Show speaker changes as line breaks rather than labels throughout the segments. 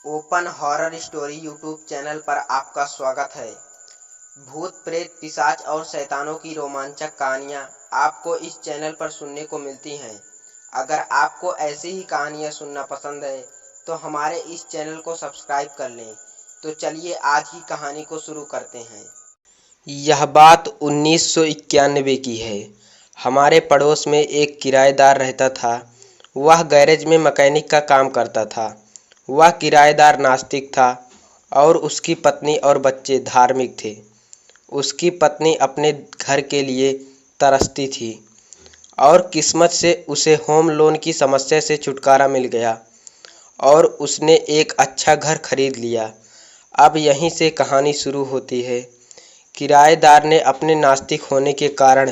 Open horror story YouTube channel पर आपका स्वागत है। भूत प्रेत पिशाच और शैतानों की रोमांचक कहानियाँ आपको इस चैनल पर सुनने को मिलती हैं। अगर आपको ऐसी ही कहानियाँ सुनना पसंद है तो हमारे इस चैनल को सब्सक्राइब कर लें। तो चलिए आज की कहानी को शुरू करते हैं। यह बात 1991 की है। हमारे पड़ोस में एक किराएदार रहता था। वह गैरेज में मैकेनिक का काम करता था। वह किराएदार नास्तिक था और उसकी पत्नी और बच्चे धार्मिक थे। उसकी पत्नी अपने घर के लिए तरसती थी और किस्मत से उसे होम लोन की समस्या से छुटकारा मिल गया और उसने एक अच्छा घर खरीद लिया। अब यहीं से कहानी शुरू होती है। किराएदार ने अपने नास्तिक होने के कारण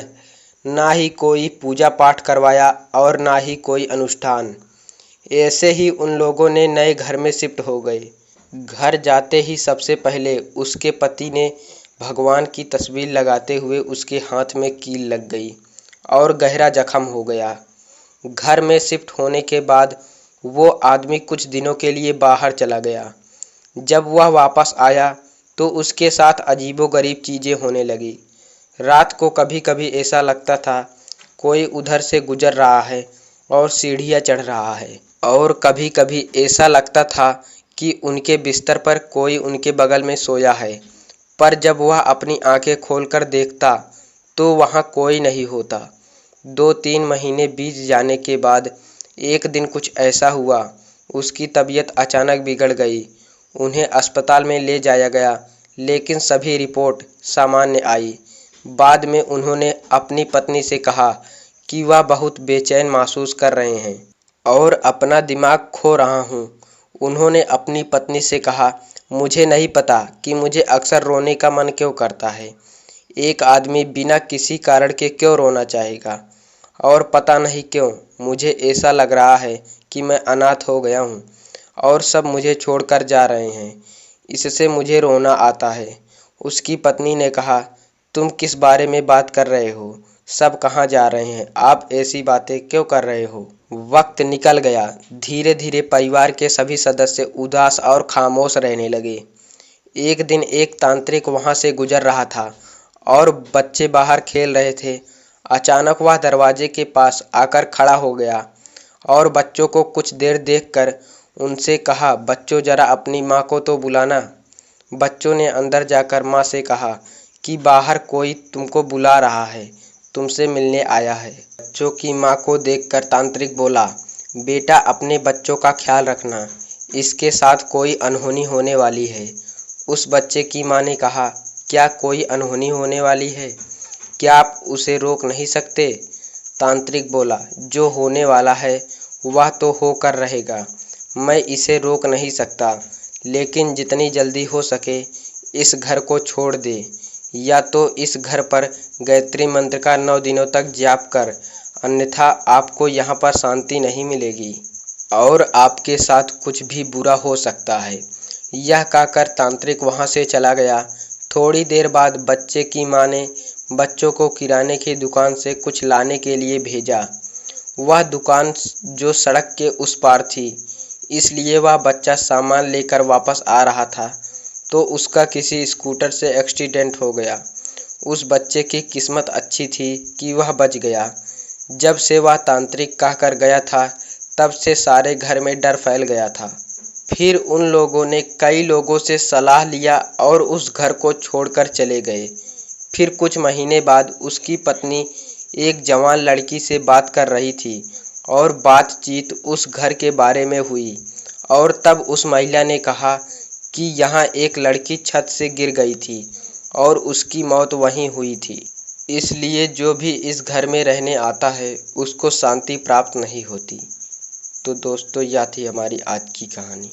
ना ही कोई पूजा पाठ करवाया और ना ही कोई अनुष्ठान। ऐसे ही उन लोगों ने नए घर में शिफ्ट हो गए। घर जाते ही सबसे पहले उसके पति ने भगवान की तस्वीर लगाते हुए उसके हाथ में कील लग गई और गहरा जख्म हो गया। घर में शिफ्ट होने के बाद वो आदमी कुछ दिनों के लिए बाहर चला गया। जब वह वापस आया तो उसके साथ अजीबोगरीब चीज़ें होने लगी। रात को कभी कभी ऐसा लगता था कोई उधर से गुजर रहा है और सीढ़ियाँ चढ़ रहा है, और कभी कभी ऐसा लगता था कि उनके बिस्तर पर कोई उनके बगल में सोया है। पर जब वह अपनी आंखें खोलकर देखता तो वहाँ कोई नहीं होता। 2-3 महीने बीत जाने के बाद एक दिन कुछ ऐसा हुआ, उसकी तबीयत अचानक बिगड़ गई। उन्हें अस्पताल में ले जाया गया लेकिन सभी रिपोर्ट सामान्य आई। बाद में उन्होंने अपनी पत्नी से कहा कि वह बहुत बेचैन महसूस कर रहे हैं और अपना दिमाग खो रहा हूँ। उन्होंने अपनी पत्नी से कहा, मुझे नहीं पता कि मुझे अक्सर रोने का मन क्यों करता है। एक आदमी बिना किसी कारण के क्यों रोना चाहेगा, और पता नहीं क्यों मुझे ऐसा लग रहा है कि मैं अनाथ हो गया हूँ और सब मुझे छोड़कर जा रहे हैं। इससे मुझे रोना आता है। उसकी पत्नी ने कहा, तुम किस बारे में बात कर रहे हो? सब कहाँ जा रहे हैं? आप ऐसी बातें क्यों कर रहे हो? वक्त निकल गया। धीरे धीरे परिवार के सभी सदस्य उदास और खामोश रहने लगे। एक दिन एक तांत्रिक वहां से गुजर रहा था और बच्चे बाहर खेल रहे थे। अचानक वह दरवाजे के पास आकर खड़ा हो गया और बच्चों को कुछ देर देखकर उनसे कहा, बच्चों जरा अपनी माँ को तो बुलाना। बच्चों ने अंदर जाकर माँ से कहा कि बाहर कोई तुमको बुला रहा है, तुमसे मिलने आया है। बच्चों की माँ को देखकर तांत्रिक बोला, बेटा अपने बच्चों का ख्याल रखना, इसके साथ कोई अनहोनी होने वाली है। उस बच्चे की माँ ने कहा, क्या कोई अनहोनी होने वाली है? क्या आप उसे रोक नहीं सकते? तांत्रिक बोला, जो होने वाला है वह तो होकर रहेगा। मैं इसे रोक नहीं सकता, लेकिन जितनी जल्दी हो सके इस घर को छोड़ दे, या तो इस घर पर गायत्री मंत्र का 9 दिनों तक जाप कर, अन्यथा आपको यहाँ पर शांति नहीं मिलेगी और आपके साथ कुछ भी बुरा हो सकता है। यह कहकर तांत्रिक वहाँ से चला गया। थोड़ी देर बाद बच्चे की माँ ने बच्चों को किराने की दुकान से कुछ लाने के लिए भेजा। वह दुकान जो सड़क के उस पार थी, इसलिए वह बच्चा सामान लेकर वापस आ रहा था तो उसका किसी स्कूटर से एक्सीडेंट हो गया। उस बच्चे की किस्मत अच्छी थी कि वह बच गया। जब से वह तांत्रिक कहकर गया था तब से सारे घर में डर फैल गया था। फिर उन लोगों ने कई लोगों से सलाह लिया और उस घर को छोड़कर चले गए। फिर कुछ महीने बाद उसकी पत्नी एक जवान लड़की से बात कर रही थी और बातचीत उस घर के बारे में हुई, और तब उस महिला ने कहा कि यहाँ एक लड़की छत से गिर गई थी और उसकी मौत वहीं हुई थी। इसलिए जो भी इस घर में रहने आता है उसको शांति प्राप्त नहीं होती। तो दोस्तों, यह थी हमारी आज की कहानी।